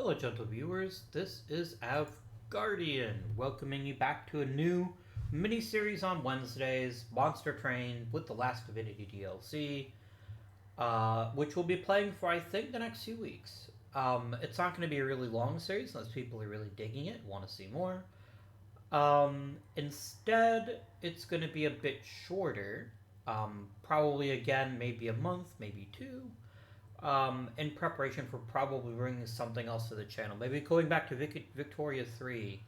Hello, gentle viewers. This is Avguardian, welcoming you back to a new mini-series on Wednesdays, Monster Train with the Last Divinity DLC, which we'll be playing for, I think, the next few weeks. It's not going to be a really long series unless people are really digging it, want to see more. Instead, it's going to be a bit shorter, probably again, maybe a month, maybe two, in preparation for probably bringing something else to the channel. Maybe going back to Victoria 3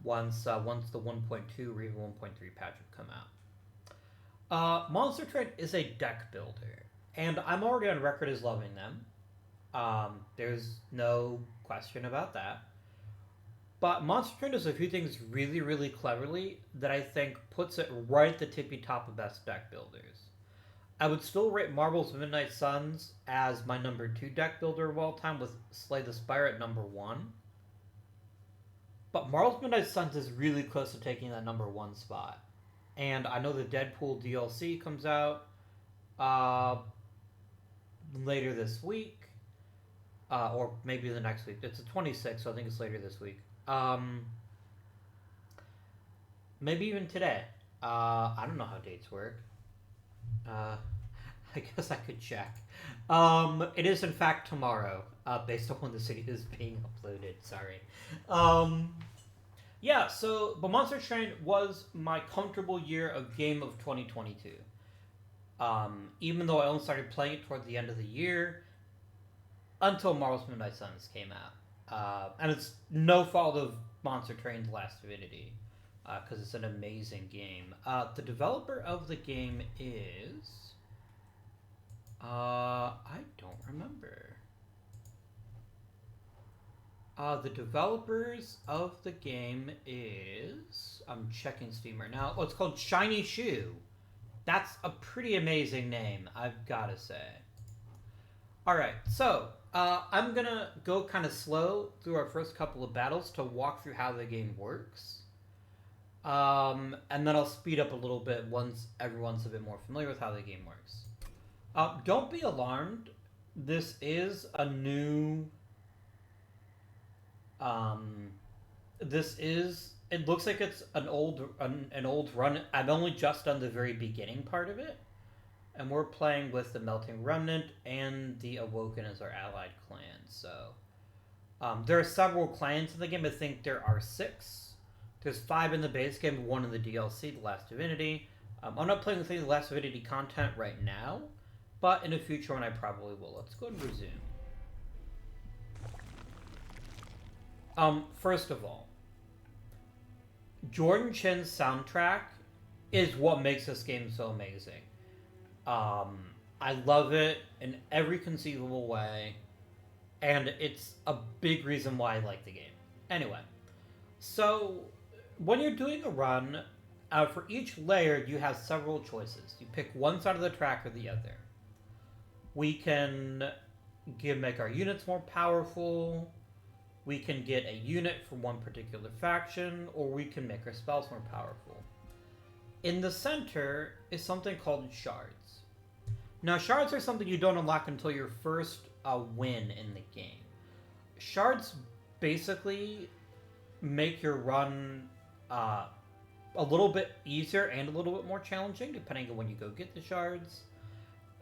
once the 1.2 or even 1.3 patch would come out. Monster Train is a deck builder, and I'm already on record as loving them. There's no question about that. But Monster Train does a few things really, really cleverly that I think puts it right at the tippy top of best deck builders. I would still rate Marvel's Midnight Suns as my number 2 deck builder of all time, with Slay the Spire at number 1. But Marvel's Midnight Suns is really close to taking that number 1 spot. And I know the Deadpool DLC comes out later this week, or maybe the next week. It's the 26th, so I think it's later this week. Maybe even today. I don't know how dates work. I guess I could check. It is in fact tomorrow, based on when the video is being uploaded. Sorry. Yeah. So, but Monster Train was my comfortable year of game of 2022. Even though I only started playing it toward the end of the year, until Marvel's Midnight Suns came out, and it's no fault of Monster Train's Last Divinity, because it's an amazing game. The developer of the game is. I don't remember. The developers of the game is. I'm checking Steam right now. Oh, it's called Shiny Shoe. That's a pretty amazing name, I've gotta say. Alright, so, I'm gonna go kind of slow through our first couple of battles to walk through how the game works. And then I'll speed up a little bit once everyone's a bit more familiar with how the game works. Don't be alarmed. This is a new. This is. It looks like it's an old run. I've only just done the very beginning part of it, and we're playing with the Melting Remnant and the Awoken as our allied clan. So, there are several clans in the game. I think there are 6. There's 5 in the base game, 1 in the DLC, The Last Divinity. I'm not playing with any of the Last Divinity content right now, but in the future when I probably will. Let's go and resume. First of all, Jordan Chin's soundtrack is what makes this game so amazing. I love it in every conceivable way, and it's a big reason why I like the game. Anyway, so when you're doing a run, for each layer you have several choices. You pick one side of the track or the other. We can make our units more powerful. We can get a unit from one particular faction, or we can make our spells more powerful. In the center is something called shards. Now, shards are something you don't unlock until your first win in the game. Shards basically make your run a little bit easier and a little bit more challenging, depending on when you go get the shards.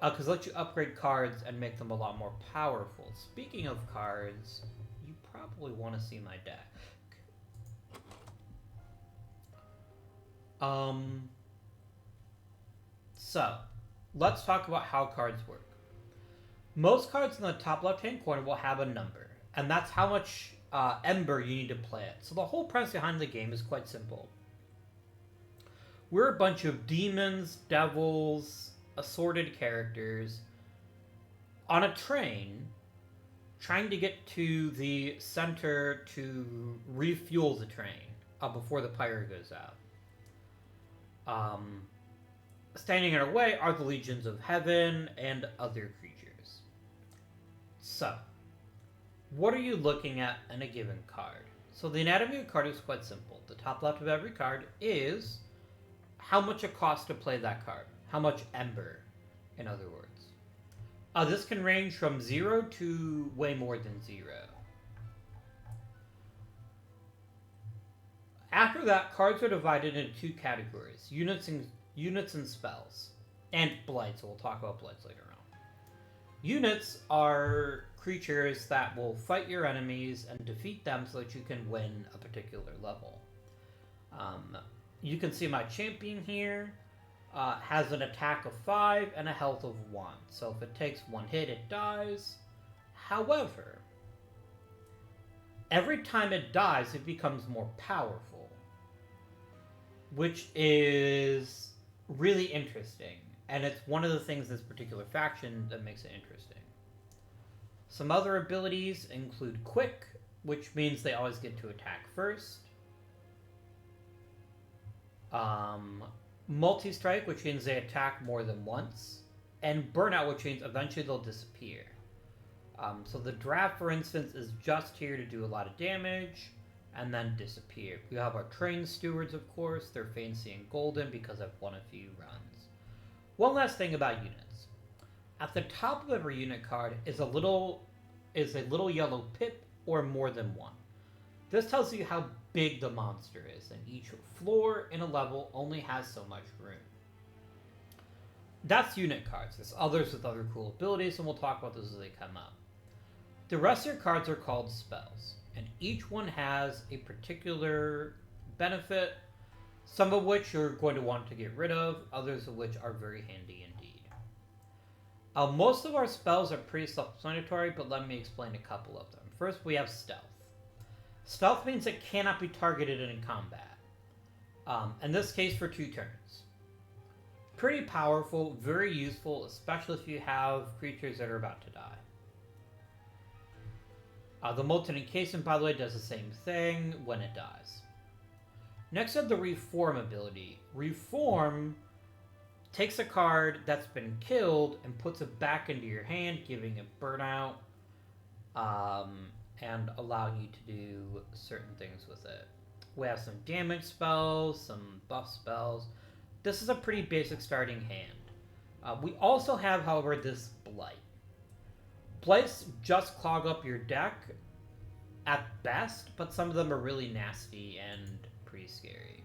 Because it lets you upgrade cards and make them a lot more powerful. Speaking of cards, you probably want to see my deck. So, let's talk about how cards work. Most cards in the top left-hand corner will have a number, and that's how much Ember you need to play it. So the whole premise behind the game is quite simple. We're a bunch of demons, devils, assorted characters on a train trying to get to the center to refuel the train before the pyre goes out. Standing in our way are the legions of heaven and other creatures. So, what are you looking at in a given card? So the anatomy of a card is quite simple. The top left of every card is how much it costs to play that card. How much Ember, in other words. This can range from 0 to way more than 0. After that, cards are divided into two categories: units and spells, and blights. So we'll talk about blights later on. Units are creatures that will fight your enemies and defeat them so that you can win a particular level. You can see my champion here has an attack of 5 and a health of 1. So if it takes 1 hit, it dies. However, every time it dies, it becomes more powerful, which is really interesting. And it's one of the things in this particular faction that makes it interesting. Some other abilities include Quick, which means they always get to attack first. Multi-Strike, which means they attack more than once. And Burnout, which means eventually they'll disappear. So the Draft, for instance, is just here to do a lot of damage and then disappear. We have our Train Stewards, of course. They're fancy and golden because I've won a few runs. One last thing about units. At the top of every unit card is a little yellow pip or more than one. This tells you how big the monster is, and each floor in a level only has so much room. That's unit cards. There's others with other cool abilities, and we'll talk about those as they come up. The rest of your cards are called spells, and each one has a particular benefit, some of which you're going to want to get rid of, others of which are very handy indeed. Most of our spells are pretty self-explanatory, but let me explain a couple of them. First, we have Stealth. Stealth means it cannot be targeted in combat. In this case, for 2 turns. Pretty powerful, very useful, especially if you have creatures that are about to die. The Molten Encasement, by the way, does the same thing when it dies. Next up, the Reform ability. Reform takes a card that's been killed and puts it back into your hand, giving it Burnout, and allowing you to do certain things with it. We have some damage spells, some buff spells. This is a pretty basic starting hand. We also have, however, this Blight. Blights just clog up your deck at best, but some of them are really nasty and pretty scary.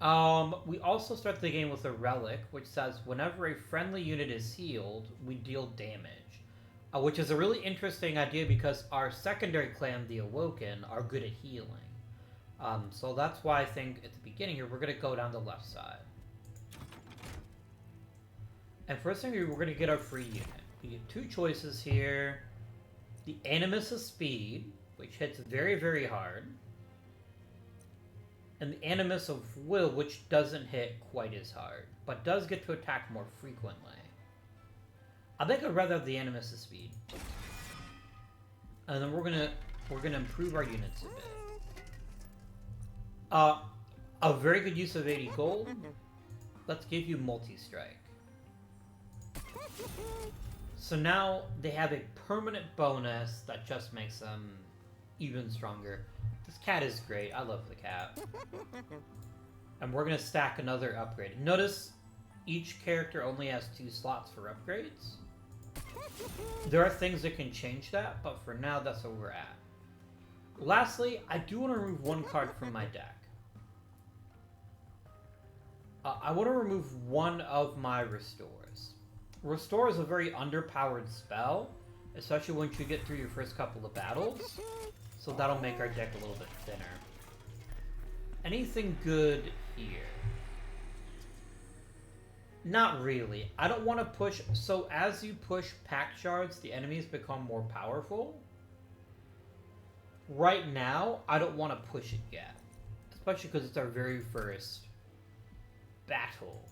We also start the game with a Relic, which says whenever a friendly unit is healed, we deal damage. Which is a really interesting idea because our secondary clan, the Awoken, are good at healing. So that's why I think at the beginning here, we're going to go down the left side. And first thing, we're going to get our free unit. We get 2 choices here. The Animus of Speed, which hits very, very hard. And the Animus of Will, which doesn't hit quite as hard, but does get to attack more frequently. I think I'd rather have the Animus of Speed. And then we're gonna improve our units a bit. A very good use of 80 gold. Let's give you Multi-Strike. So now they have a permanent bonus that just makes them even stronger. This cat is great. I love the cat. And we're going to stack another upgrade. Notice each character only has 2 slots for upgrades. There are things that can change that, but for now, that's where we're at. Lastly, I do want to remove 1 card from my deck. I want to remove 1 of my Restores. Restore is a very underpowered spell, especially once you get through your first couple of battles. So that'll make our deck a little bit thinner. Anything good here? Not really. I don't want to push... So as you push Pact Shards, the enemies become more powerful. Right now, I don't want to push it yet. Especially because it's our very first battle.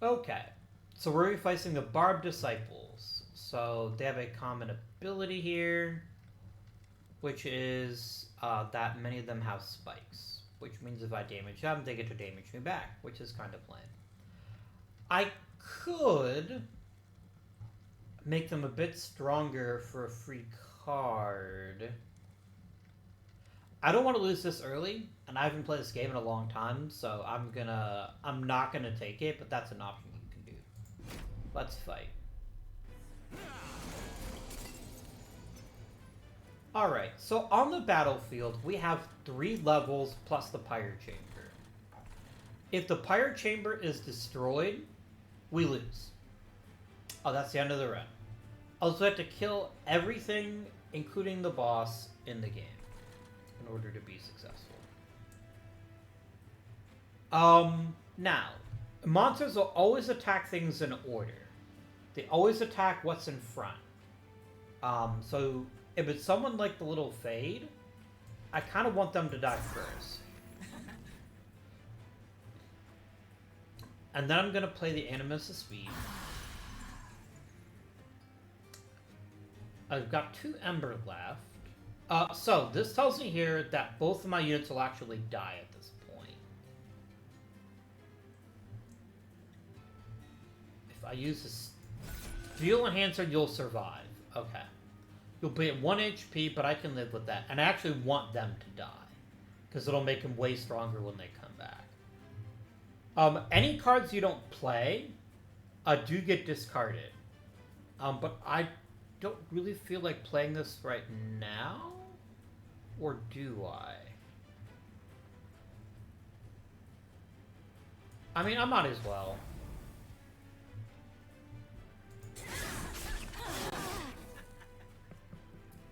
Okay. So we're facing the Barb Disciples. So they have a common ability here, which is that many of them have spikes, which means if I damage them, they get to damage me back, which is kind of lame. I could make them a bit stronger for a free card. I don't want to lose this early, and I haven't played this game in a long time, so I'm not gonna take it, but that's an option you can do. Let's fight. Alright, so on the battlefield, we have 3 levels plus the Pyre Chamber. If the Pyre Chamber is destroyed, we lose. Oh, that's the end of the run. Also, have to kill everything, including the boss, in the game in order to be successful. Now, monsters will always attack things in order. They always attack what's in front. So if it's someone like the little Fade, I kind of want them to die first. And then I'm going to play the Animus of Speed. I've got 2 Ember left. So this tells me here that both of my units will actually die at this point. If I use this Steel Enhancer, you'll survive. Okay. You'll be at 1 HP, but I can live with that. And I actually want them to die. Because it'll make them way stronger when they come back. Any cards you don't play do get discarded. But I don't really feel like playing this right now. Or do I? I mean, I might as well.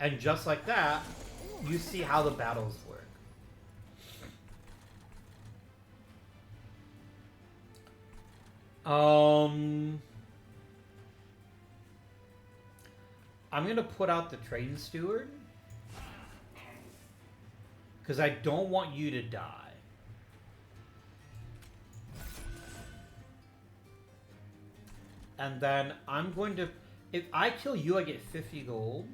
And just like that, you see how the battles work. I'm gonna put out the Train Steward. Because I don't want you to die. And then I'm going to... If I kill you, I get 50 gold.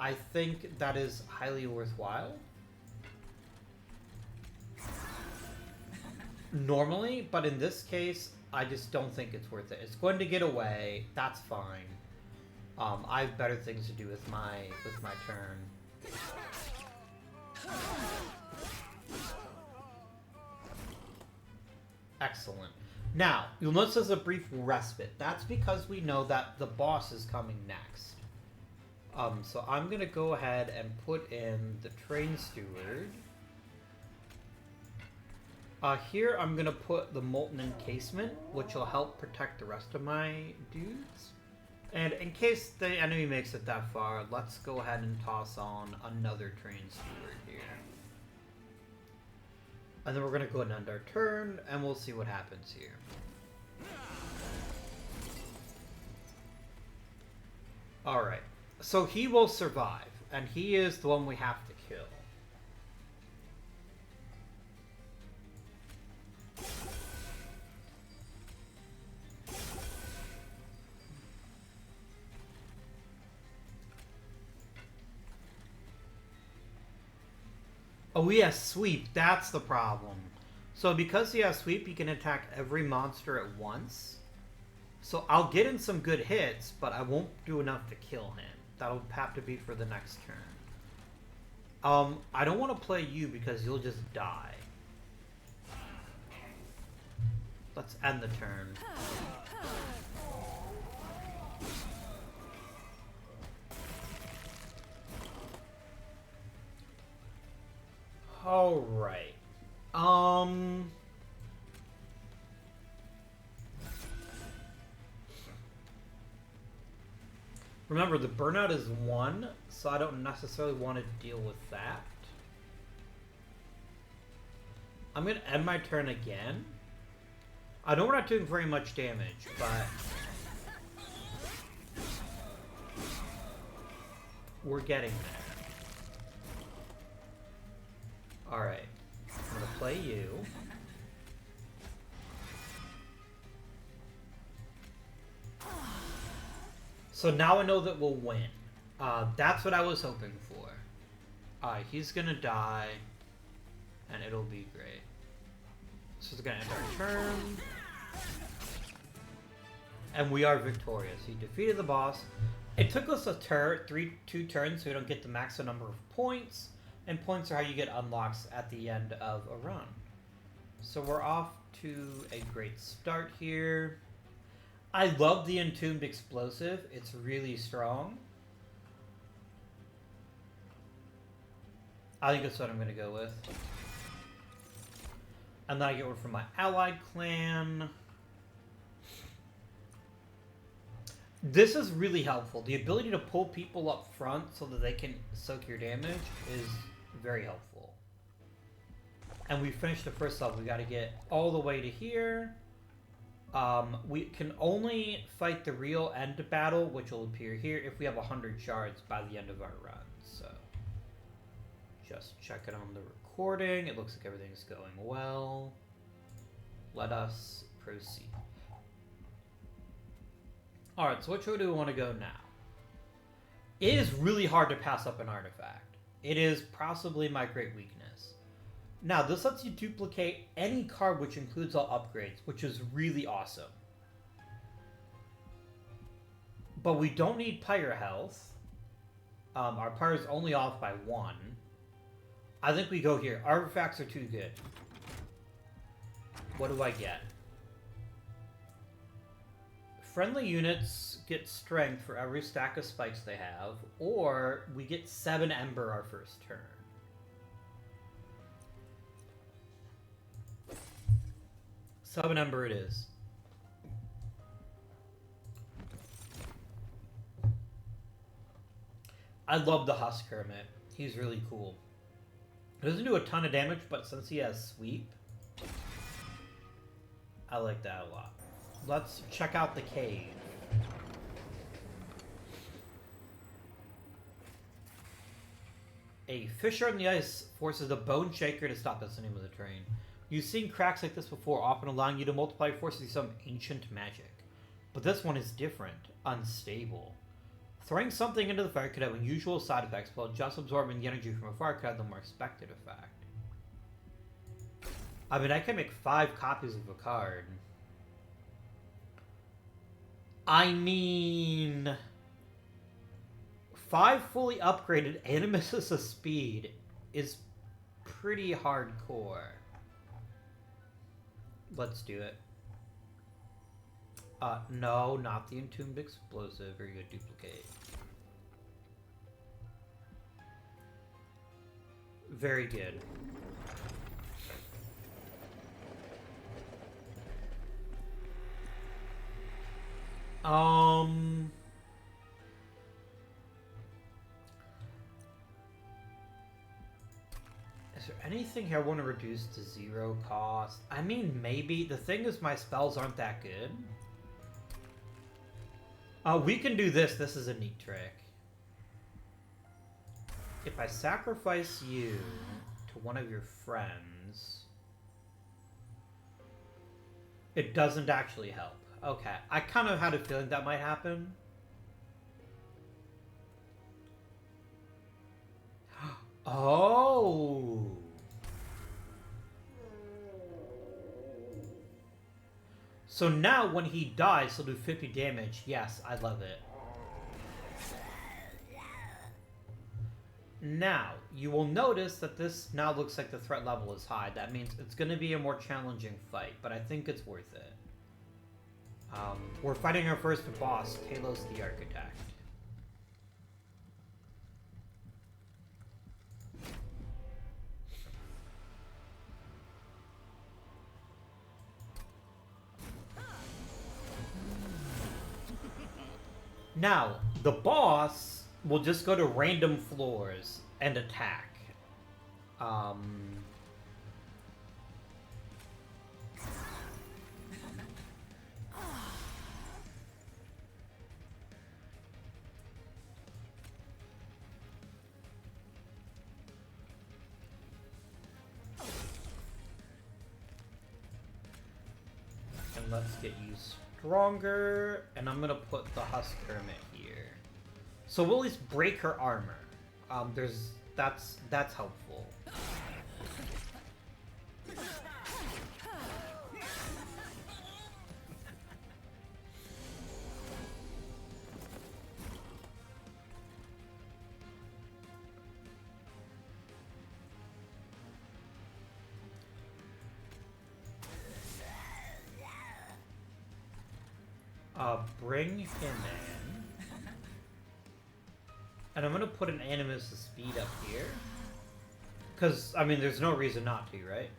I think that is highly worthwhile. Normally, but in this case, I just don't think it's worth it. It's going to get away. That's fine. I have better things to do with my turn. Excellent. Now, you'll notice there's a brief respite. That's because we know that the boss is coming next. So I'm going to go ahead and put in the Train Steward. Here I'm going to put the Molten Encasement, which will help protect the rest of my dudes. And in case the enemy makes it that far, let's go ahead and toss on another Train Steward here. And then we're going to go ahead and end our turn, and we'll see what happens here. Alright, so he will survive, and he is the one we have to kill. Oh, he has sweep. That's the problem. So because he has sweep, he can attack every monster at once. So I'll get in some good hits, but I won't do enough to kill him. That'll have to be for the next turn. I don't want to play you because you'll just die. Let's end the turn. Alright. Remember, the burnout is 1, so I don't necessarily want to deal with that. I'm going to end my turn again. I know we're not doing very much damage, but we're getting there. Alright, I'm going to play you. So now I know that we'll win. That's what I was hoping for. He's going to die, and it'll be great. So it's going to end our turn. And we are victorious. He defeated the boss. It took us two turns, so we don't get the maximum number of points. And points are how you get unlocks at the end of a run. So we're off to a great start here. I love the Entombed Explosive. It's really strong. I think that's what I'm gonna go with. And then I get one from my allied clan. This is really helpful. The ability to pull people up front so that they can soak your damage is very helpful. And we finished the first level. We got to get all the way to here. We can only fight the real end battle, which will appear here, if we have 100 shards by the end of our run. So, just checking on the recording. It looks like everything's going well. Let us proceed. Alright, so which way do we want to go now? It is really hard to pass up an artifact. It is possibly my great weakness. Now, this lets you duplicate any card which includes all upgrades, which is really awesome. But we don't need Pyre health. Our Pyre is only off by 1. I think we go here. Artifacts are too good. What do I get? Friendly units get strength for every stack of spikes they have, or we get 7 Ember our first turn. Seven Ember it is. I love the Husk Hermit. He's really cool. It doesn't do a ton of damage, but since he has sweep, I like that a lot. Let's check out the cave. A fissure in the ice forces a Bone Shaker to stop. That's the name of the train. You've seen cracks like this before, often allowing you to multiply forces through some ancient magic. But this one is different, unstable. Throwing something into the fire could have unusual side effects, while just absorbing the energy from a fire could have the more expected effect. I mean, I can make 5 copies of a card. I mean, 5 fully upgraded Animus of Speed is pretty hardcore. Let's do it. No, not the Entombed Explosive. Very good, duplicate. Very good. Is there anything here I want to reduce to 0 cost? I mean, maybe. The thing is, my spells aren't that good. We can do this. This is a neat trick. If I sacrifice you to one of your friends, it doesn't actually help. Okay, I kind of had a feeling that might happen. Oh. So now when he dies, he'll do 50 damage. Yes, I love it. Now, you will notice that this now looks like the threat level is high. That means it's going to be a more challenging fight, but I think it's worth it. We're fighting our first boss, Kalos the Architect. Now, the boss will just go to random floors and attack. And let's get you stronger, and I'm gonna put the Husk Hermit here. So we'll at least break her armor. That's helpful. Bring him in. And I'm gonna put an Animus of Speed up here. Because, I mean, there's no reason not to, right?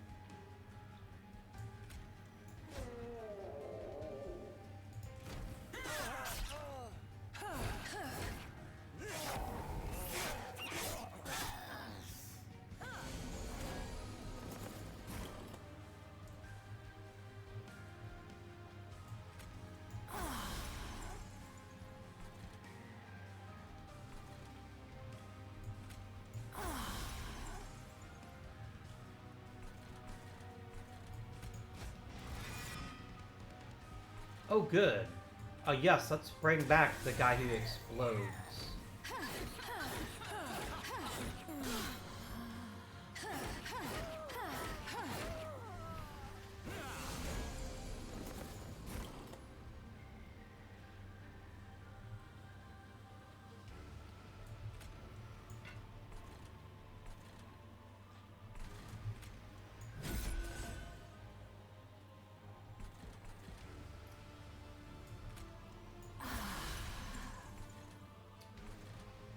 Oh, good. Yes, let's bring back the guy who explodes.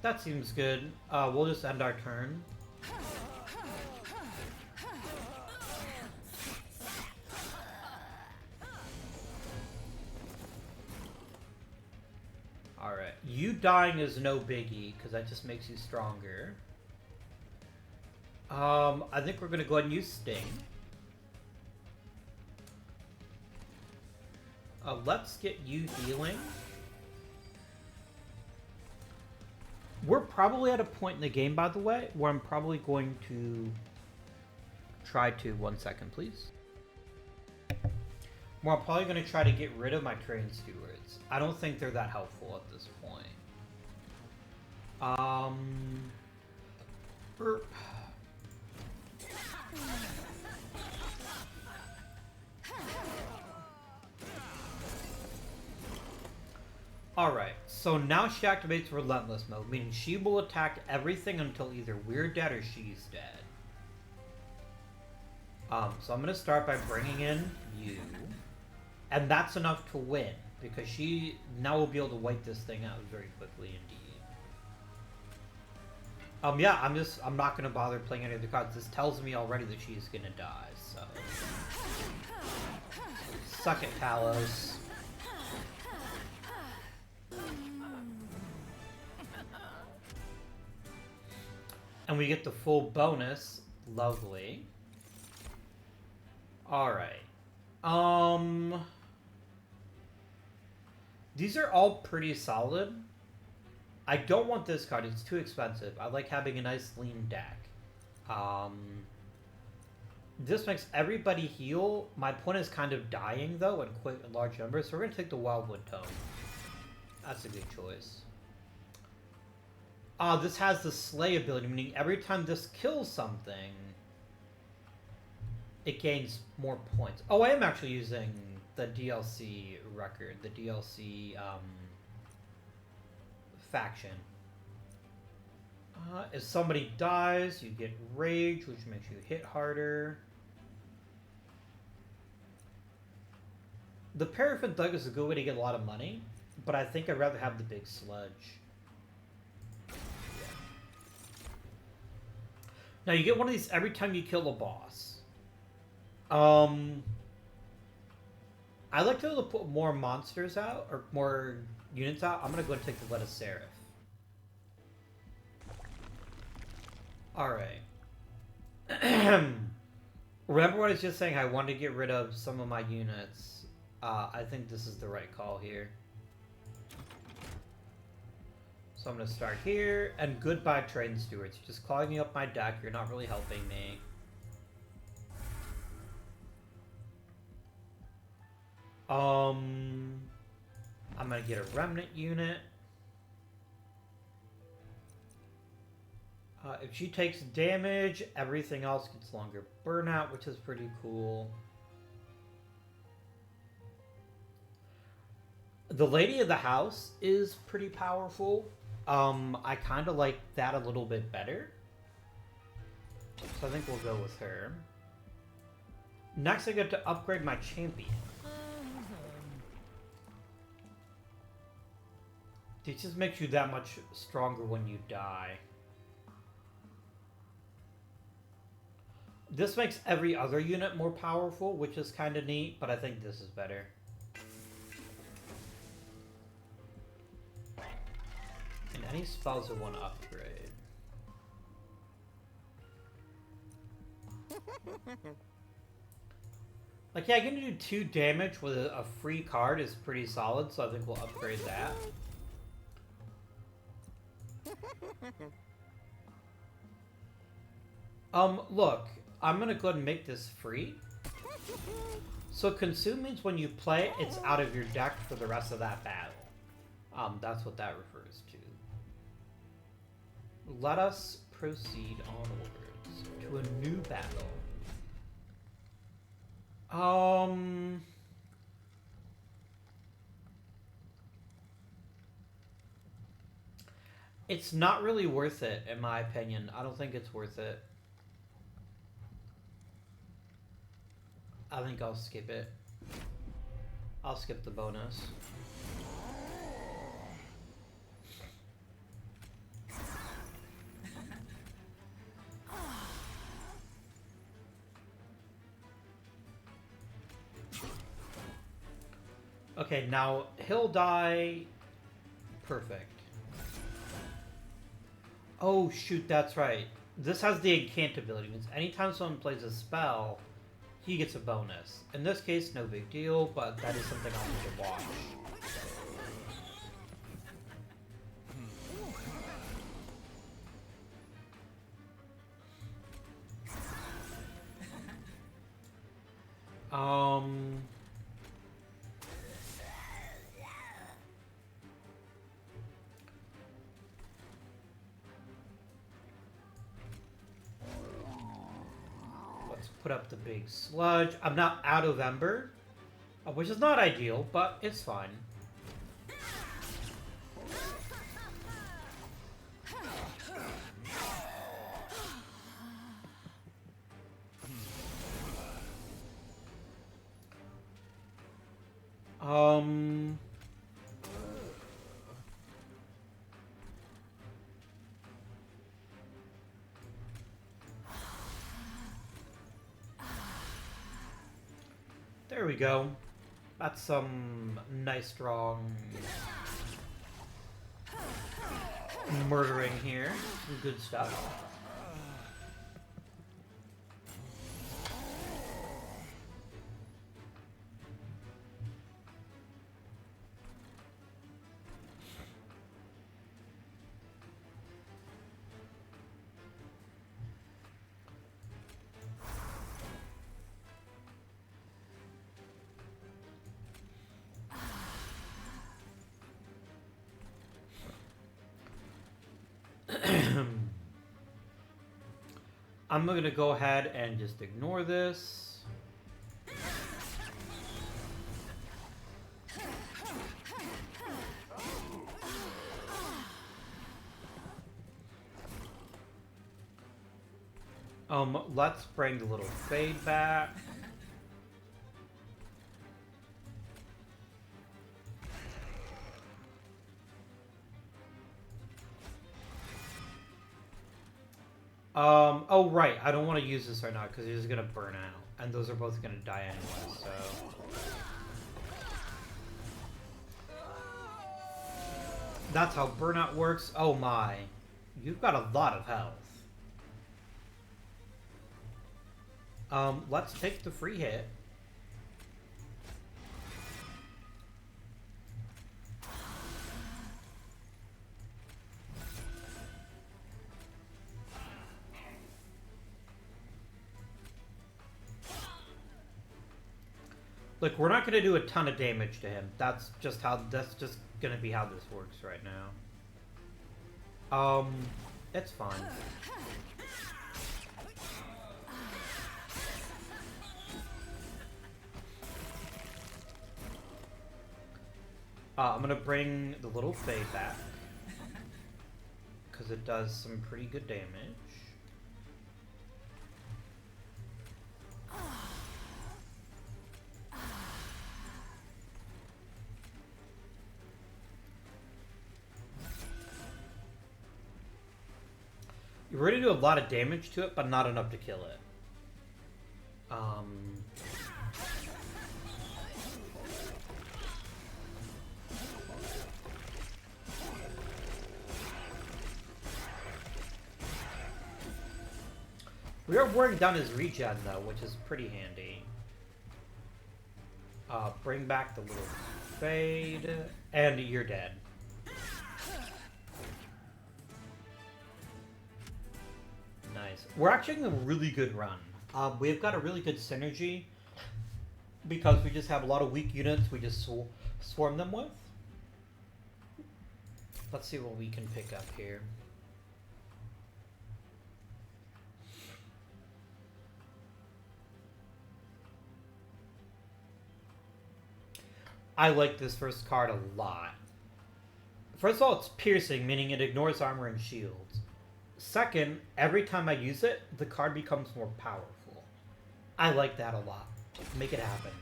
That seems good. We'll just end our turn. Alright. You dying is no biggie, because that just makes you stronger. I think we're going to go ahead and use Sting. Let's get you healing. We're probably at a point in the game, by the way, where I'm probably going to try to... 1 second, please. Where I'm probably going to try to get rid of my train stewards. I don't think they're that helpful at this point. Alright, so now she activates Relentless Mode, meaning she will attack everything until either we're dead or she's dead. So I'm going to start by bringing in you. And that's enough to win, because she now will be able to wipe this thing out very quickly indeed. Yeah, I'm not going to bother playing any of the cards. This tells me already that she's going to die, so... Suck it, Kalos. And we get the full bonus. Lovely. Alright. These are all pretty solid. I don't want this card. It's too expensive. I like having a nice lean deck. This makes everybody heal. My opponent is kind of dying, though, in quite large numbers. So we're going to take the Wildwood Tome. That's a good choice. This has the Slay ability, meaning every time this kills something, it gains more points. Oh, I am actually using the DLC record, the DLC faction. If somebody dies, you get Rage, which makes you hit harder. The Paraffin Thug is a good way to get a lot of money, but I think I'd rather have the Big Sludge. Now, you get one of these every time you kill a boss. I like to be able to put more monsters out, or more units out. I'm going to go and take the Let us Seraph. Alright. Remember what I was just saying? I wanted to get rid of some of my units. I think this is the right call here. So I'm going to start here, and goodbye Train Stewards. You're just clogging up my deck, you're not really helping me. I'm going to get a Remnant unit. If she takes damage, everything else gets longer burnout, which is pretty cool. The Lady of the House is pretty powerful. I kind of like that a little bit better. So I think we'll go with her. Next, I get to upgrade my champion. It just makes you that much stronger when you die. This makes every other unit more powerful, which is kind of neat, but I think this is better. And any spells I want to upgrade. Like, yeah, getting to do 2 damage with a free card is pretty solid, so I think we'll upgrade that. Look, I'm gonna go ahead and make this free. So consume means when you play it, it's out of your deck for the rest of that battle. That's what that refers to. Let us proceed onwards to a new battle. It's not really worth it, in my opinion. I don't think it's worth it. I think I'll skip it. I'll skip the bonus. Okay, now he'll die. Perfect. Oh shoot, that's right. This has the incant ability. It means anytime someone plays a spell, he gets a bonus. In this case, no big deal, but that is something I'll need to watch. Let's put up the big sludge. I'm not out of Ember, which is not ideal, but it's fine. There we go. That's some nice, strong murdering here. Some good stuff. I'm gonna go ahead and just ignore this. Let's bring the little fade back. Oh right, I don't want to use this right now because he's gonna burn out, and those are both gonna die anyway, so... That's how burnout works. Oh my. You've got a lot of health. Let's take the free hit. Look, we're not going to do a ton of damage to him. That's just going to be how this works right now. It's fine. I'm going to bring the little fade back, because it does some pretty good damage. You're ready to do a lot of damage to it, but not enough to kill it. Um, we are wearing down his regen though, which is pretty handy. Bring back the little fade, and you're dead. Nice. We're actually in a really good run. We've got a really good synergy because we just have a lot of weak units we just swarm them with. Let's see what we can pick up here. I like this first card a lot. First of all, it's piercing, meaning it ignores armor and shields. Second, every time I use it, the card becomes more powerful. I like that a lot. Make it happen.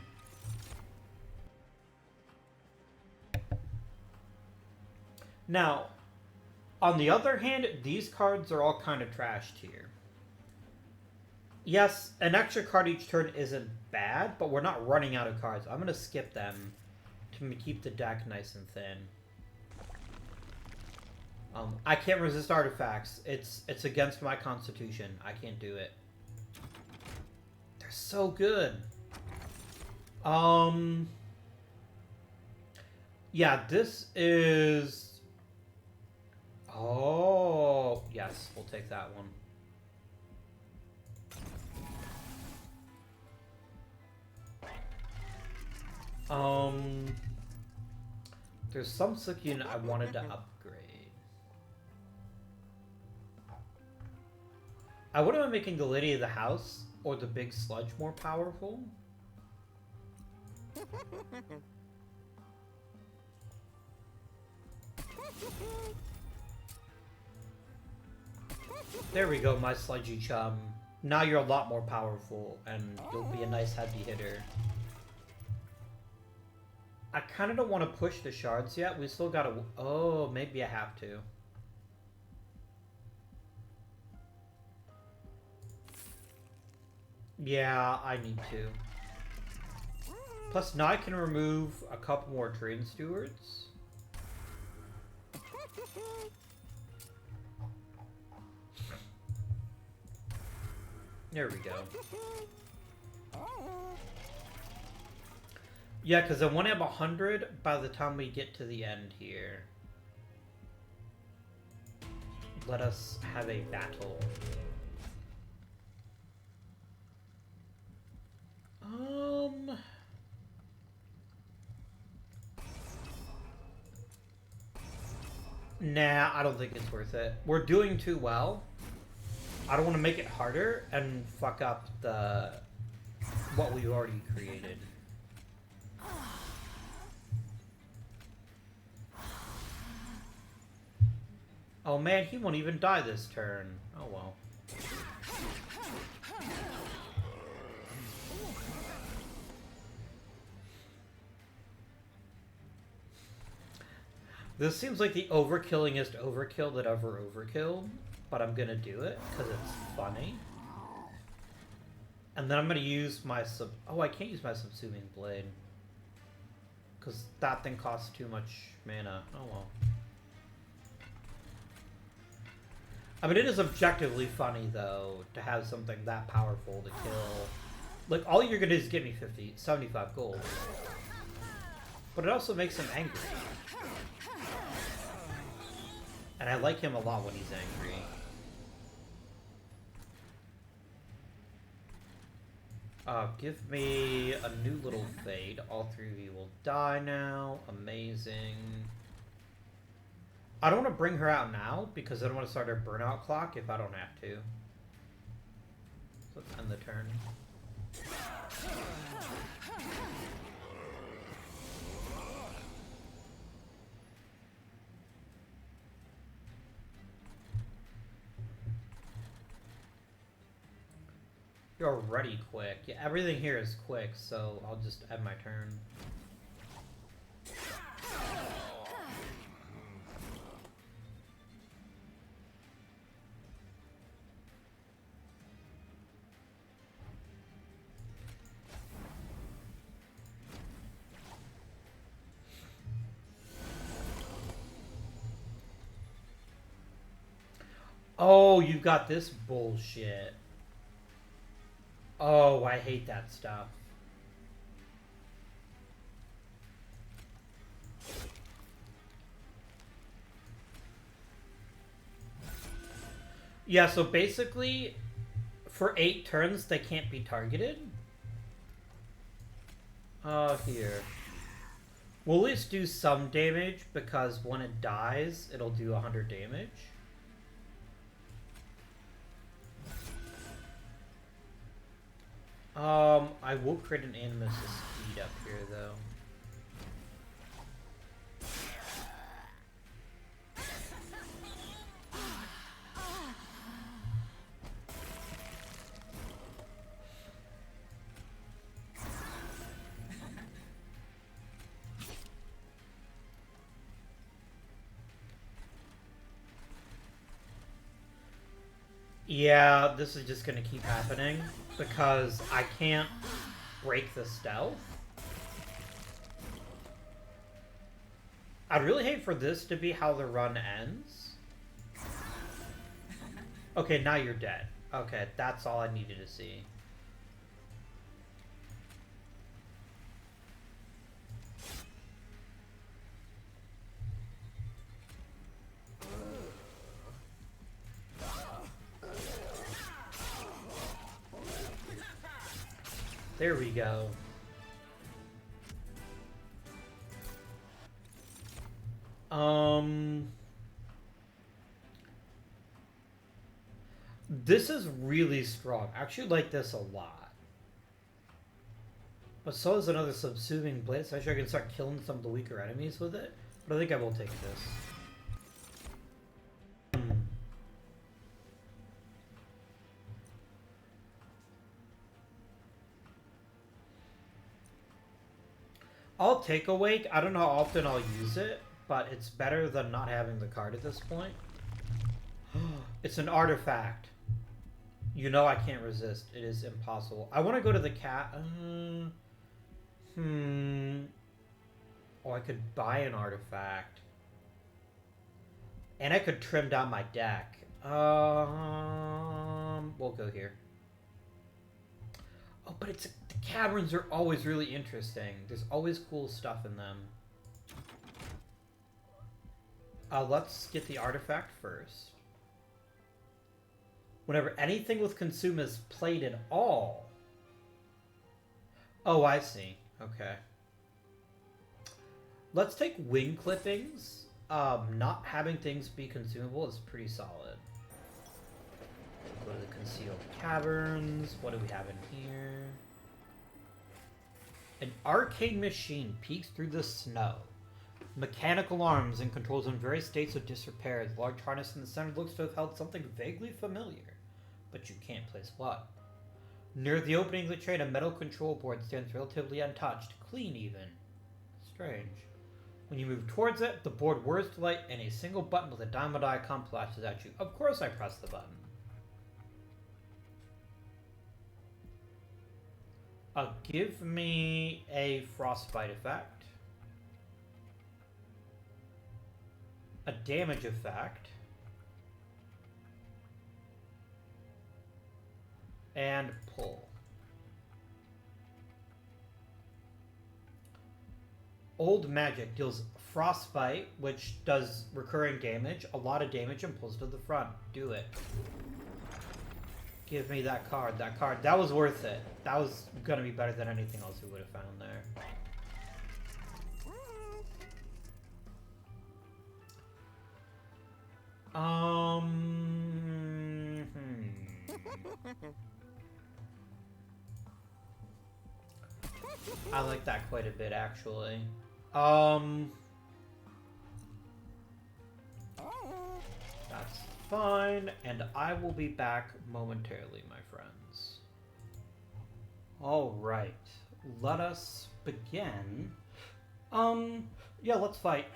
Now, on the other hand, these cards are all kind of trashed here. Yes, an extra card each turn isn't bad, but we're not running out of cards. I'm going to skip them to keep the deck nice and thin. I can't resist artifacts. It's against my constitution. I can't do it. They're so good. Yeah, this is... Oh, yes, we'll take that one. There's some sick unit I wanted to upgrade. I wouldn't mind making the Lady of the House or the Big Sludge more powerful. There we go, my sludgy chum. Now you're a lot more powerful, and you'll be a nice heavy hitter. I kind of don't want to push the shards yet. We still gotta... Oh, maybe I have to. Yeah, I need to. Plus, now I can remove a couple more Train Stewards. There we go. Yeah, because I want to have 100 by the time we get to the end here. Let us have a battle. Nah, I don't think it's worth it. We're doing too well. I don't want to make it harder and fuck up the what we've already created. Oh man, he won't even die this turn. Oh well. This seems like the overkillingest overkill that ever overkilled, but I'm gonna do it because it's funny. And then I'm gonna use my Oh, I can't use my Subsuming Blade because that thing costs too much mana. Oh well. I mean, it is objectively funny though to have something that powerful to kill. Like, all you're gonna do is give me 75 gold, but it also makes him angry. And I like him a lot when he's angry. Give me a new little fade. All three of you will die now. Amazing. I don't want to bring her out now because I don't want to start her burnout clock if I don't have to. So let's end the turn. You're already quick. Yeah, everything here is quick, so I'll just end my turn. Oh, you've got this bullshit. Oh, I hate that stuff. Yeah, so basically, for 8 turns, they can't be targeted. Here. We'll at least do some damage, because when it dies, it'll do 100 damage. I will create an Animus to speed up here, though. Yeah, this is just gonna keep happening because I can't break the stealth. I'd really hate for this to be how the run ends. Okay, now you're dead. Okay, that's all I needed to see. There we go. This is really strong. I actually like this a lot. But so is another subsuming blade, so actually I can start killing some of the weaker enemies with it. But I think I will take this. I'll take Awake. I don't know how often I'll use it, but it's better than not having the card at this point. It's an artifact. You know I can't resist. It is impossible. I want to go to the cat. Oh, I could buy an artifact. And I could trim down my deck. We'll go here. Oh, but it's the caverns are always really interesting. There's always cool stuff in them. Let's get the artifact first. Whenever anything with consume is played at all. Oh, I see. Okay. Let's take wing clippings. Not having things be consumable is pretty solid. Go to the concealed caverns. What do we have in here? An arcane machine peeks through the snow. Mechanical arms and controls in various states of disrepair. The large harness in the center looks to have held something vaguely familiar, but you can't place what. Near the opening of the train, a metal control board stands relatively untouched, clean even. Strange. When you move towards it, the board whirs to light and a single button with a diamond icon flashes at you. Of course I press the button. Give me a frostbite effect. A damage effect. And pull. Old Magic deals Frostbite, which does recurring damage, a lot of damage, and pulls to the front. Do it. Give me that card. That card. That was worth it. That was gonna be better than anything else we would have found there. I like that quite a bit, actually. That's fine, and I will be back momentarily, my friends. Alright, let us begin. Yeah, let's fight.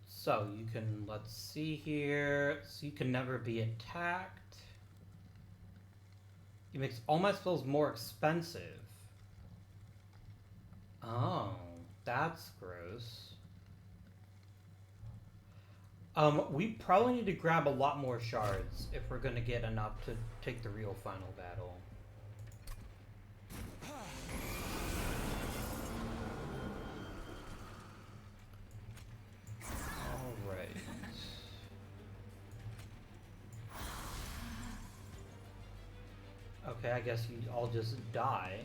So, you can, let's see here, so you can never be attacked. It makes all my spells more expensive. Oh. That's gross. We probably need to grab a lot more shards if we're gonna get enough to take the real final battle. Alright. Okay, I guess you all just die.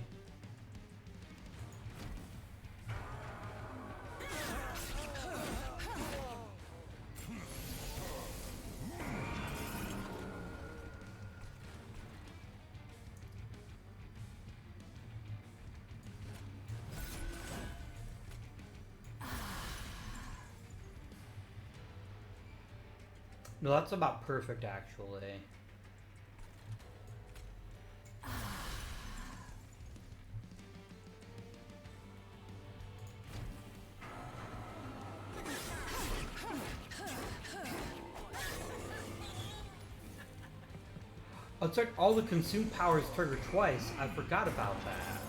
No, that's about perfect, actually. Oh, it's like all the consumed powers trigger twice. I forgot about that.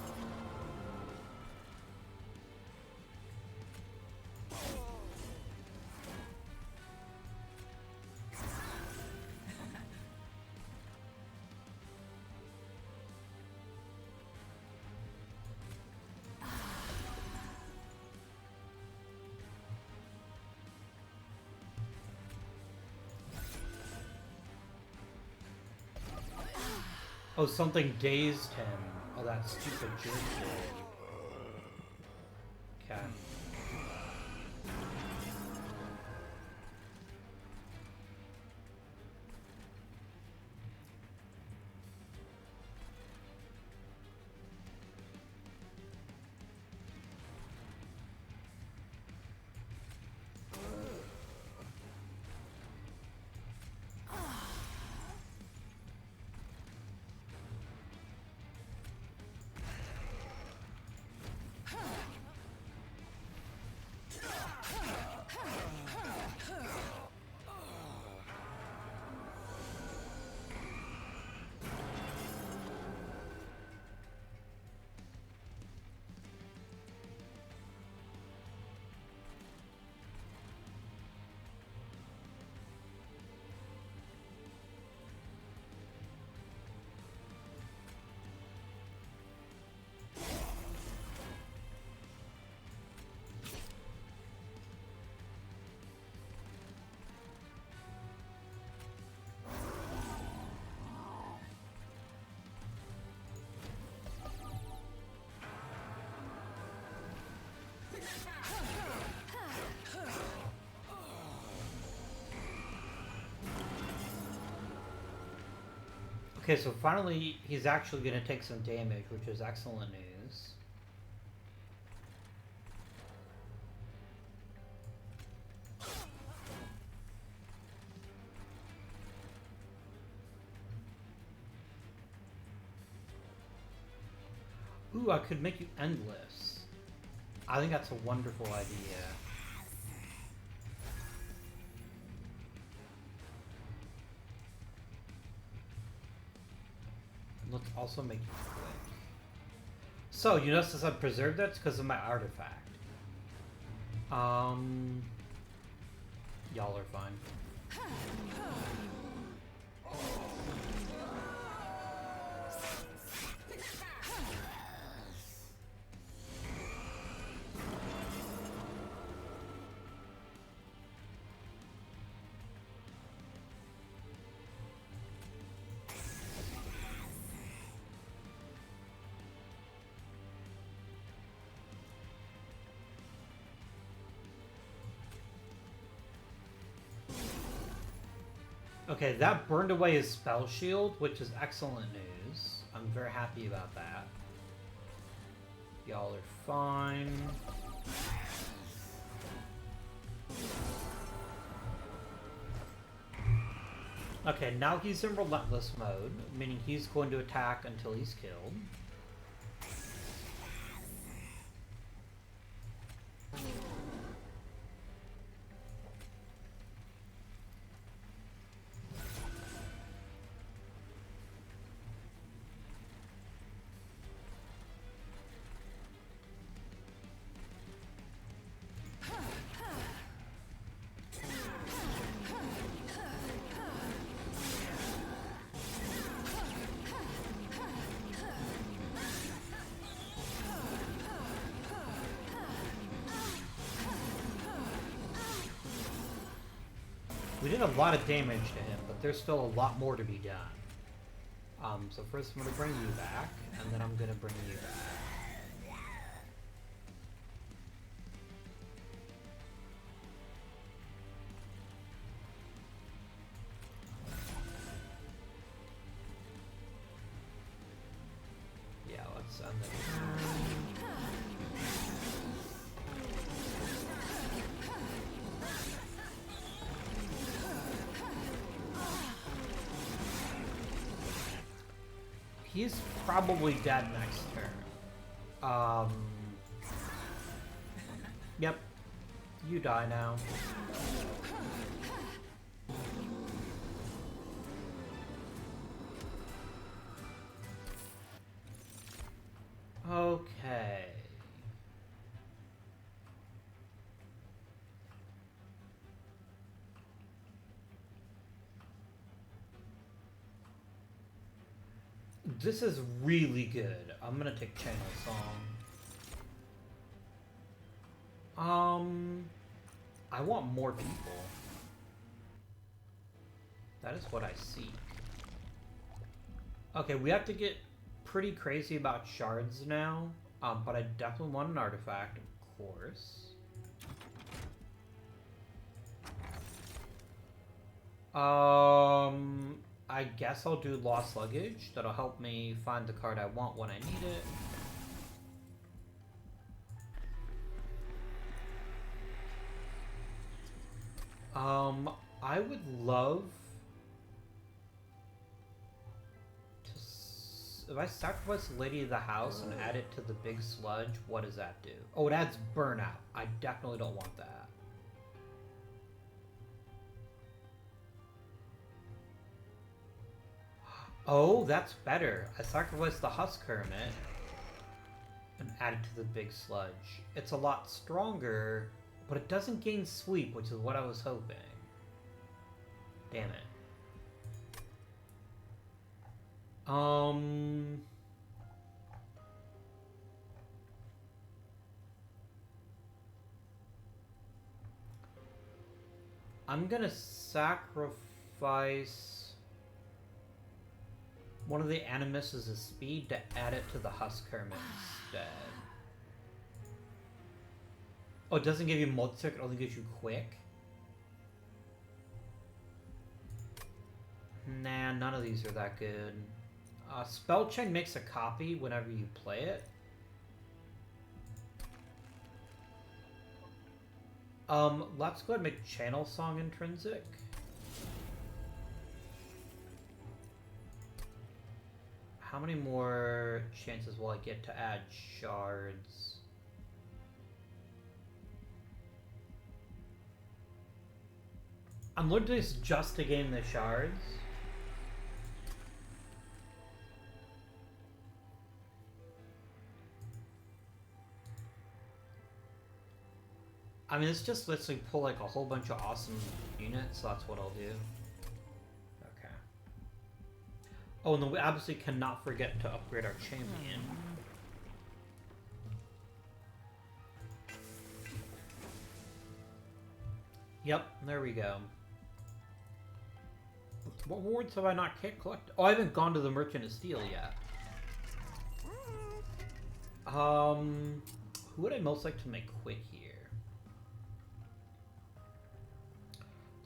Oh, something dazed him. Oh, that stupid jerk. Okay. Okay, so finally he's actually going to take some damage, which is excellent news. Ooh, I could make you endless. I think that's a wonderful idea. Let's also make you quick. So, you notice I preserved that? It's because of my artifact. Y'all are fine. Okay, that burned away his spell shield, which is excellent news. I'm very happy about that. Y'all are fine. Okay, now he's in relentless mode, meaning he's going to attack until he's killed. We did a lot of damage to him, but there's still a lot more to be done. So first I'm gonna bring you back, and then I'm gonna bring you back. Yeah, let's end the turn. He's probably dead next turn. Yep. You die now. Okay. This is really good. I'm gonna take Channel Song. I want more people. That is what I seek. Okay, we have to get pretty crazy about shards now. But I definitely want an artifact, of course. I guess I'll do Lost Luggage. That'll help me find the card I want when I need it. I would love to... If I sacrifice Lady of the House and add it to the big sludge, what does that do? Oh, it adds Burnout. I definitely don't want that. Oh, that's better. I sacrificed the Husk Hermit and add it to the big sludge. It's a lot stronger, but it doesn't gain sweep, which is what I was hoping. Damn it. I'm gonna sacrifice one of the Animus as a speed to add it to the Husk Hermit instead. Oh, it doesn't give you multi-trick, it only gives you quick? Nah, none of these are that good. Spell Check makes a copy whenever you play it. Let's go ahead and make Channel Song intrinsic. How many more chances will I get to add shards? I'm literally just to gain the shards. I mean, it's just literally pull like a whole bunch of awesome units, so that's what I'll do. Okay. Oh, and then we obviously cannot forget to upgrade our champion. Yep, there we go. What rewards have I not collected? Oh, I haven't gone to the Merchant of Steel yet. Who would I most like to make quick here?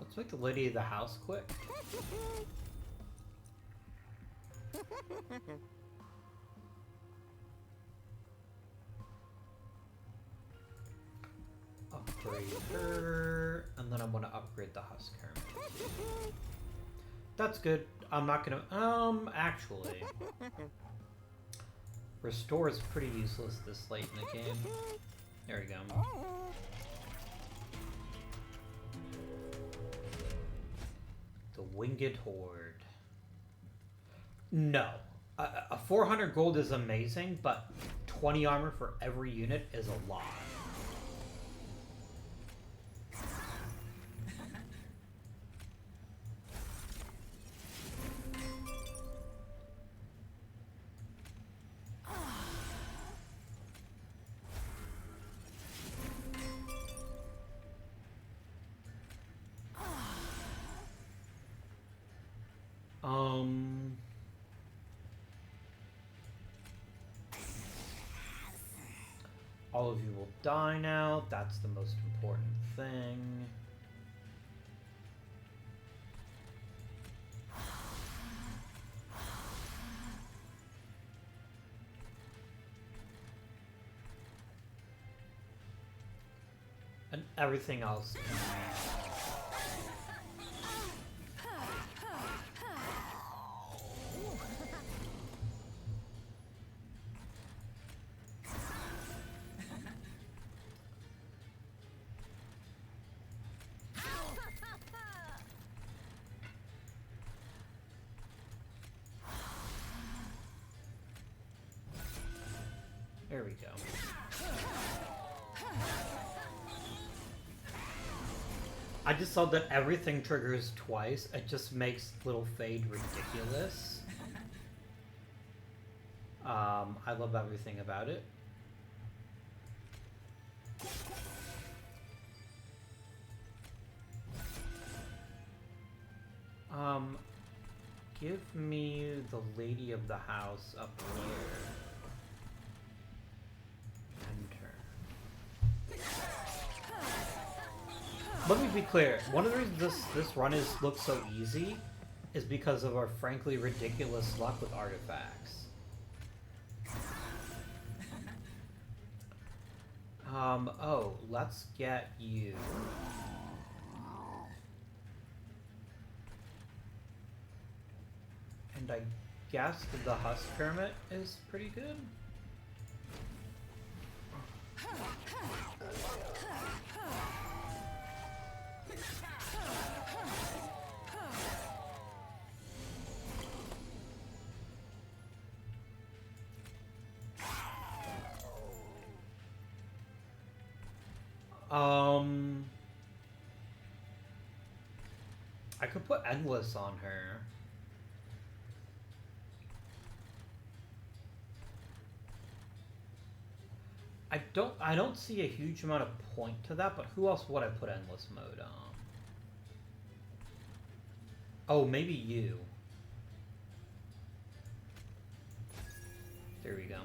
Let's make the Lady of the House quick. Upgrade her, and then I'm gonna upgrade the Husk Hermit. That's good. I'm not gonna, actually. Restore is pretty useless this late in the game. There we go. The Winged Horde. No. A 400 gold is amazing, but 20 armor for every unit is a lot. All of you will die now. That's the most important thing. And everything else can There we go. I just saw that everything triggers twice. It just makes little Fade ridiculous. I love everything about it. Give me the lady of the house up here. Let me be clear. One of the reasons this run looks so easy is because of our frankly ridiculous luck with artifacts. Oh, let's get you. And I guess the Husk Hermit is pretty good. I could put Endless on her. I don't see a huge amount of point to that, but who else would I put Endless mode on? Oh, maybe you. There we go.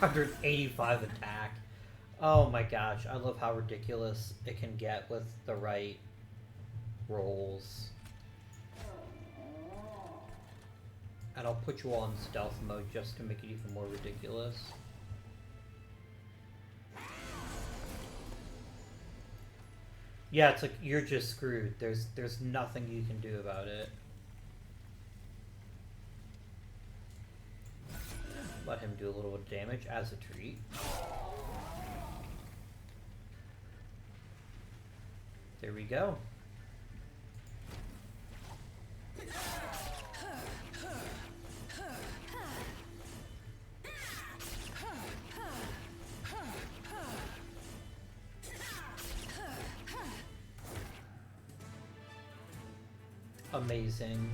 185 attack. Oh my gosh, I love how ridiculous it can get with the right rolls. And I'll put you all in stealth mode just to make it even more ridiculous. Yeah, it's like you're just screwed. There's nothing you can do about it. Let him do a little damage as a treat. There we go. Amazing.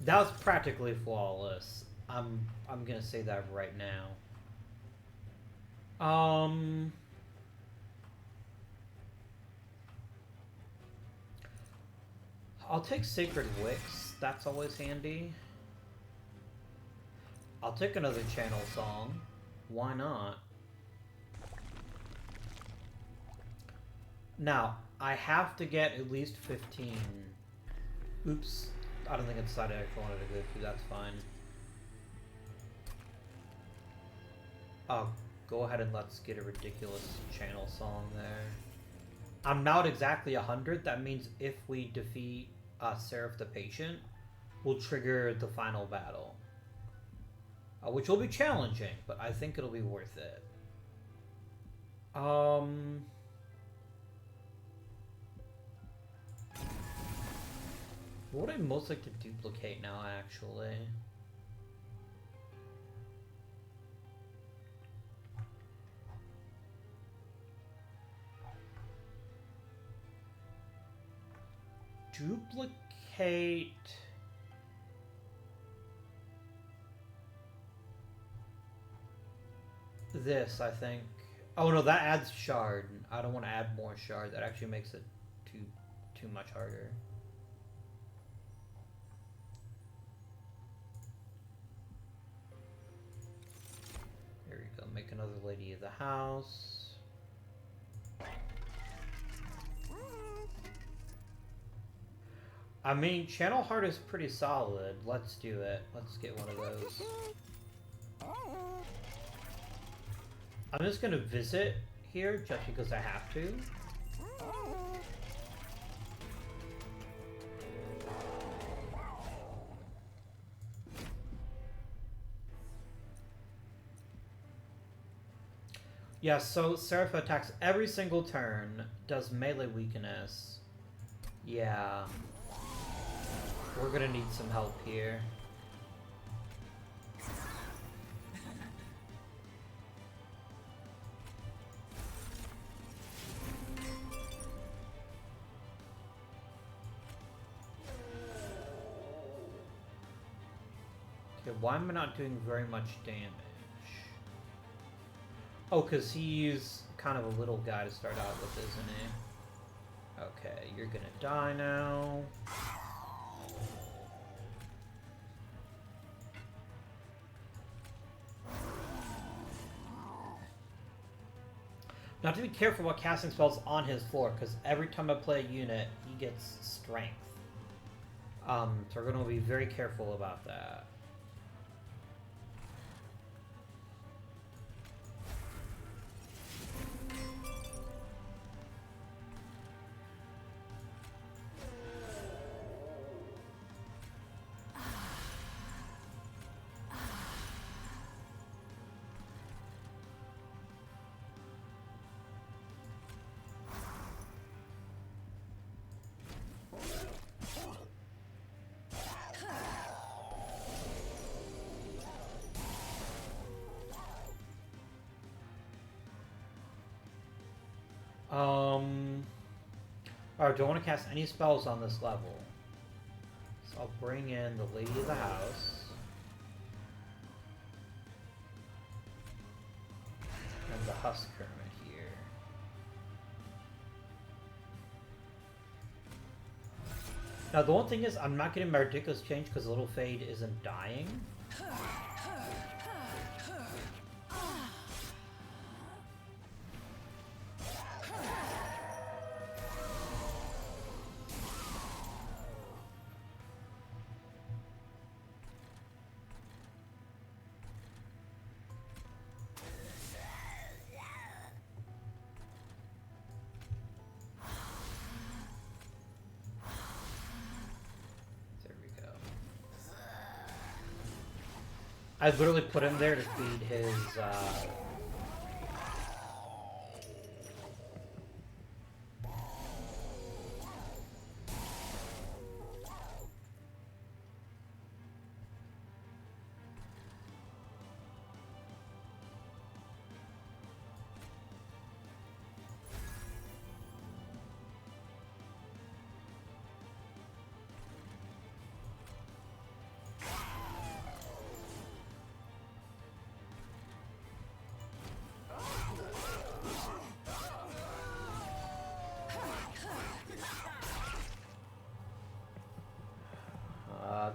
That was practically flawless. I'm gonna say that right now. I'll take Sacred Wicks. That's always handy. I'll take another channel song. Why not? Now, I have to get at least 15. Oops. I don't think it's side I wanted to go to. That's fine. Oh, go ahead and let's get a ridiculous channel song there. I'm not exactly 100. That means if we defeat Seraph the Patient, we'll trigger the final battle. Which will be challenging, but I think it'll be worth it. What would I most like to duplicate now, actually? Duplicate... this, I think. Oh no, that adds shard. I don't want to add more shard. That actually makes it too too much harder. There we go. Make another lady of the house. I mean, Channel Heart is pretty solid. Let's do it. Let's get one of those. I'm just gonna visit here just because I have to. Yeah, so Seraph attacks every single turn, does melee weakness. Yeah. We're gonna need some help here. Okay, why am I not doing very much damage? Oh, because he's kind of a little guy to start out with, isn't he? Okay, you're gonna die now. Now, to be careful about casting spells on his floor, because every time I play a unit, he gets strength. So we're going to be very careful about that. Alright, don't want to cast any spells on this level. So I'll bring in the Lady of the House. And the Husk Hermit here. Now the one thing is, I'm not getting my ridiculous change because Little Fade isn't dying. I literally put him there to feed his,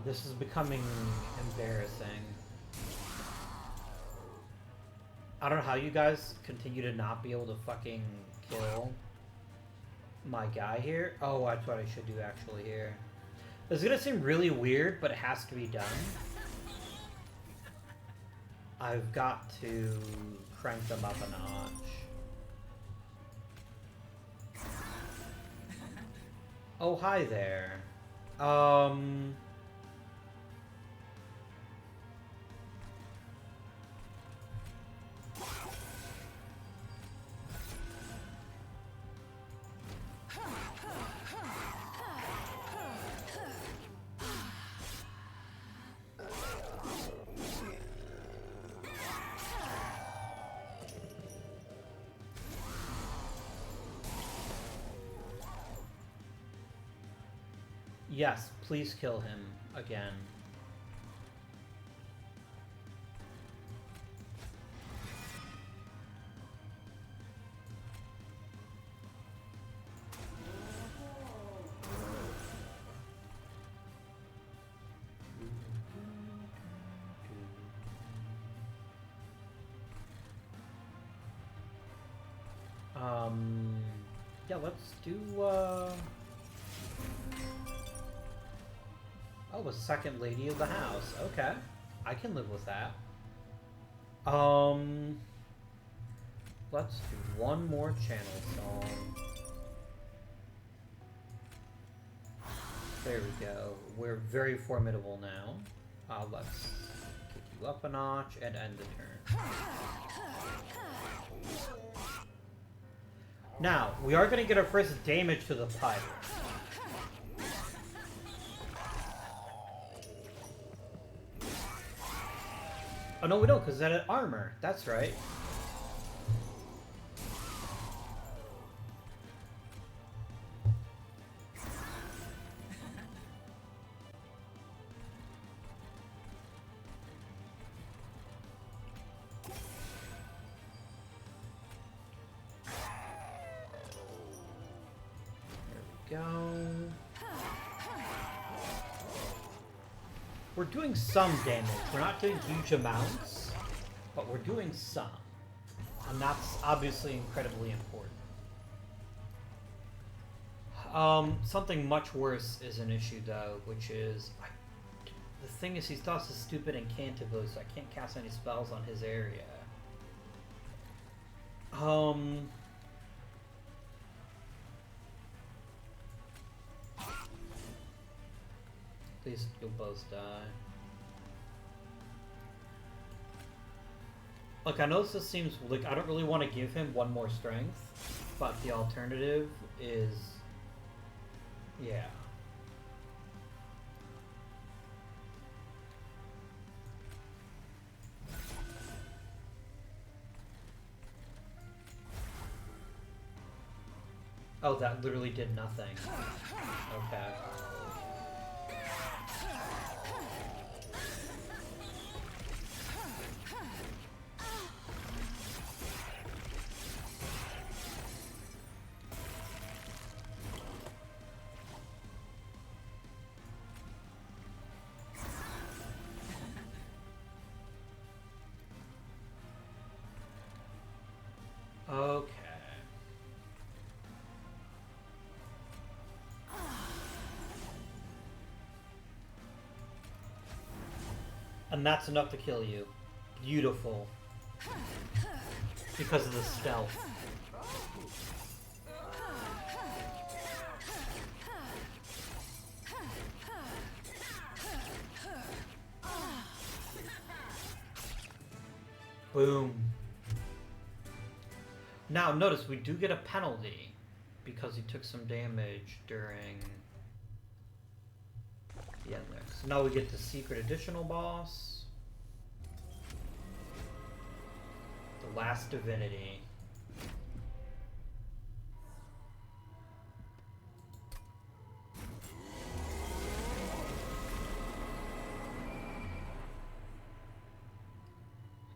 this is becoming embarrassing. I don't know how you guys continue to not be able to fucking kill my guy here. Oh, that's what I should do actually here. This is gonna seem really weird, but it has to be done. I've got to crank them up a notch. Oh, hi there. Yes, please kill him again. Yeah, let's do, Oh, a second lady of the house. Okay. I can live with that. Let's do one more channel song. There we go. We're very formidable now. Let's kick you up a notch and end the turn. Now, we are going to get our first damage to the pipe. Oh, no, we don't, because that had armor. That's right. There we go. We're doing some damage. We're not doing huge amounts, but we're doing some. And that's obviously incredibly important. Something much worse is an issue, though, which is... the thing is, he's tossed a stupid Incantivo, so I can't cast any spells on his area. Please, you'll both die. Look, I know this seems like I don't really want to give him one more strength, but the alternative is... yeah. Oh, that literally did nothing. Okay. Okay. And that's enough to kill you. Beautiful. Because of the stealth. Boom. Now, notice we do get a penalty because he took some damage during the end there. So now we get the secret additional boss. The last divinity.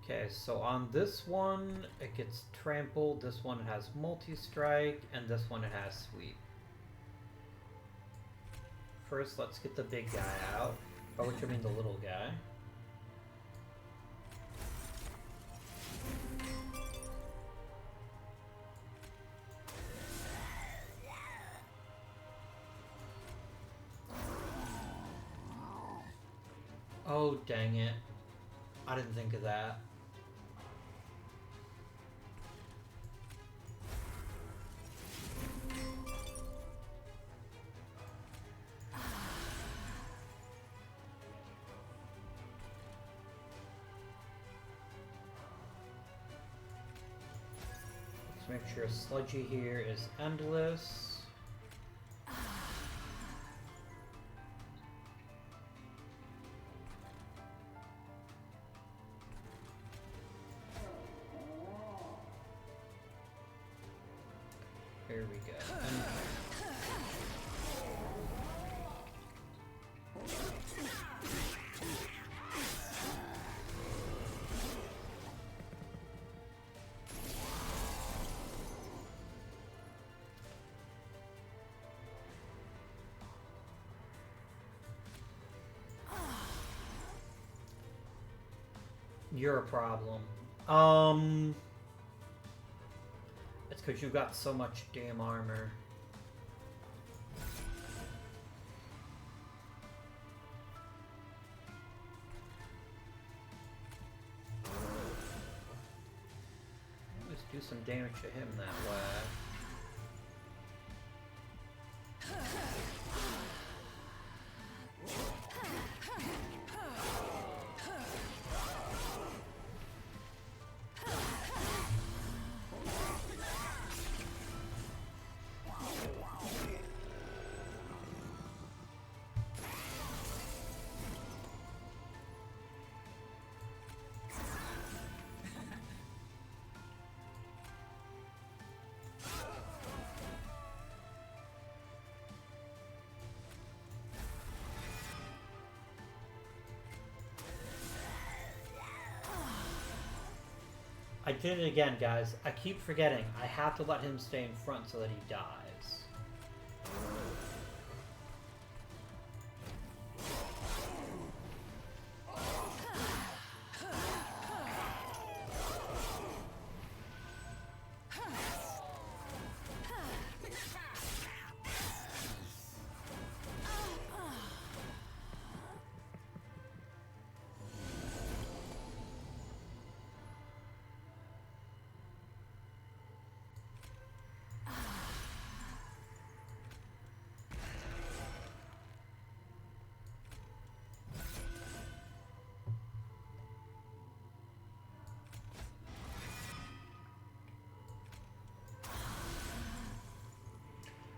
Okay, so on this one, it gets trampled, this one has multi-strike, and this one it has sweep. First, let's get the big guy out, by which I mean the little guy. Oh, dang it. I didn't think of that. Let's make sure Sludgy here is endless. Here we go. You're a problem. It's because you've got so much damn armor. Let's do some damage to him that way. I did it again, guys. I keep forgetting. I have to let him stay in front so that he dies.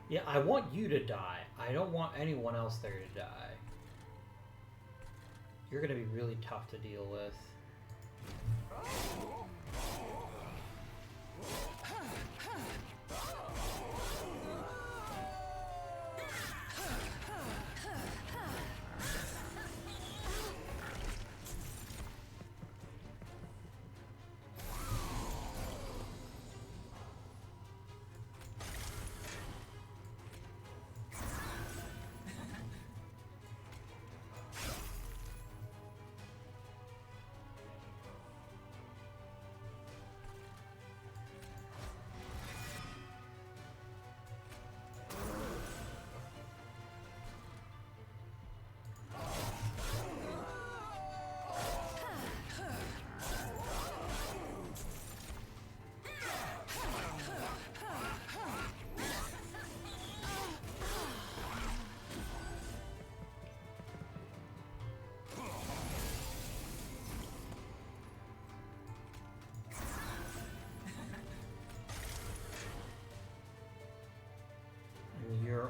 Yeah, I want you to die. I don't want anyone else there to die. You're gonna be really tough to deal with.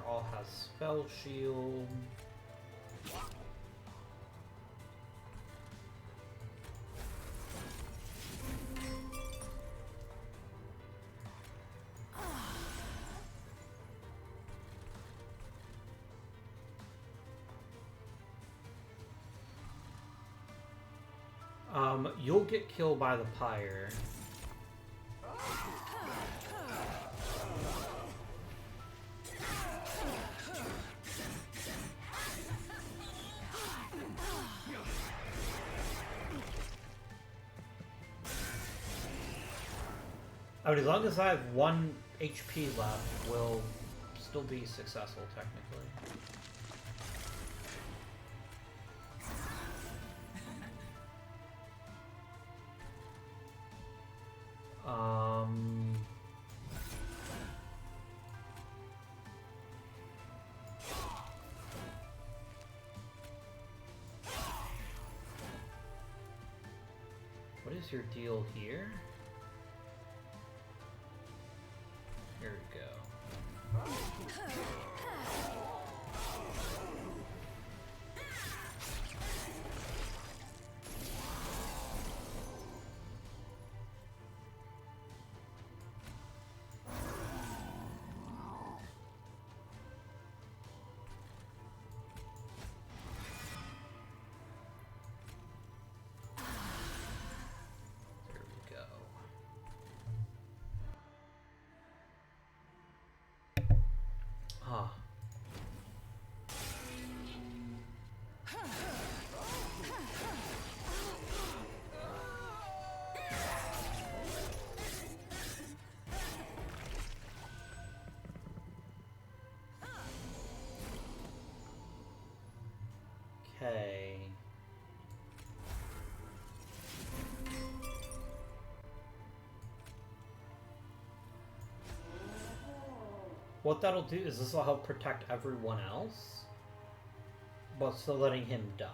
All has spell shield. You'll get killed by the pyre. I mean, as long as I have 1 HP left, we'll still be successful, technically. What is your deal here? Here we go. Okay. What that'll do is this will help protect everyone else, but still letting him die.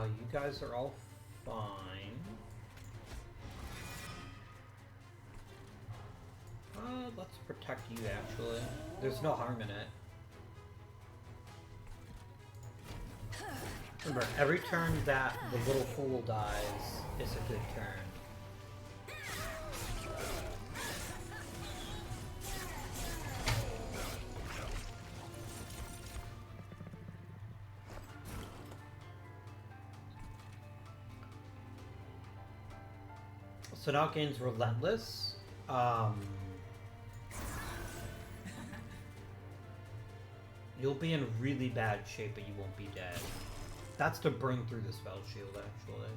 You guys are all fine. Let's protect you, actually. There's no harm in it. Remember, every turn that the little fool dies is a good turn. So now it gains Relentless. You'll be in really bad shape, but you won't be dead. That's to bring through the spell shield, actually.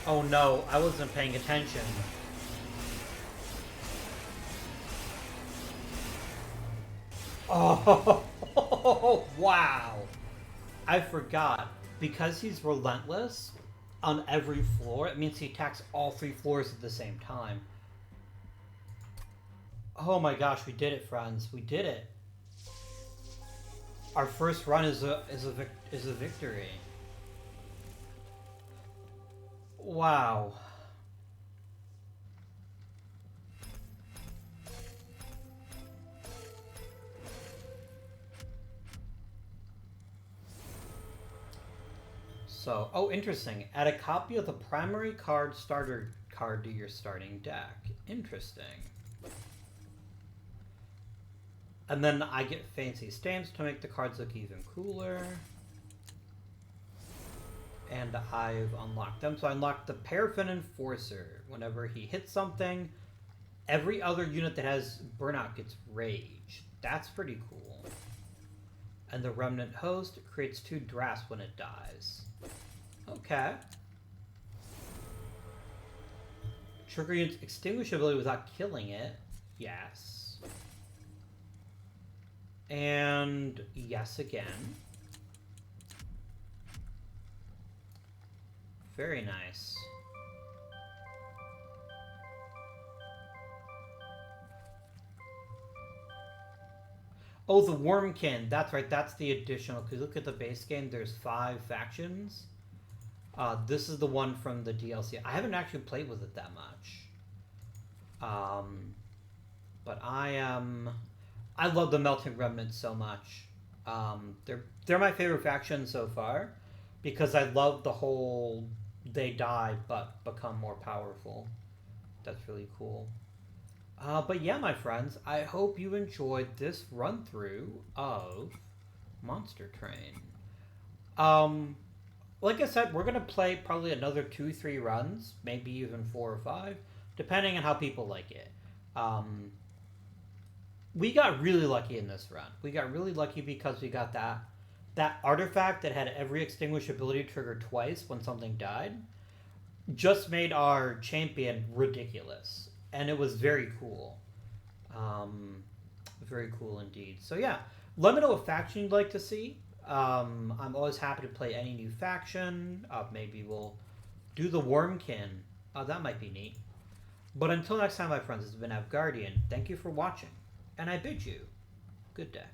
Oh no, I wasn't paying attention. Oh, wow. I forgot. Because he's relentless on every floor, it means he attacks all 3 floors at the same time. Oh my gosh, we did it, friends. We did it. Our first run is a victory. Wow. So, oh, interesting. Add a copy of the primary card starter card to your starting deck. Interesting. And then I get fancy stamps to make the cards look even cooler. And I've unlocked them. So I unlocked the Paraffin Enforcer. Whenever he hits something, every other unit that has Burnout gets Rage. That's pretty cool. And the Remnant Host creates 2 drafts when it dies. Okay. Trigger unit's extinguishability without killing it. Yes. And yes again. Very nice. Oh, the Wormkin. That's right. That's the additional. Because look at the base game. There's 5 factions. This is the one from the DLC. I haven't actually played with it that much. But I love the Melting Remnants so much. They're my favorite faction so far. Because I love the whole they die but become more powerful. That's really cool. But yeah, my friends, I hope you enjoyed this run through of Monster Train. Like I said, we're gonna play probably another 2-3 runs, maybe even 4 or 5, depending on how people like it. We got really lucky in this run. We got really lucky because we got that artifact that had every extinguishability triggered twice when something died. Just made our champion ridiculous. And it was very cool. Very cool indeed. So yeah, let me know what faction you'd like to see. I'm always happy to play any new faction. Maybe we'll do the Wormkin. That might be neat. But until next time, my friends, this has been Avgardian. Thank you for watching. And I bid you good day.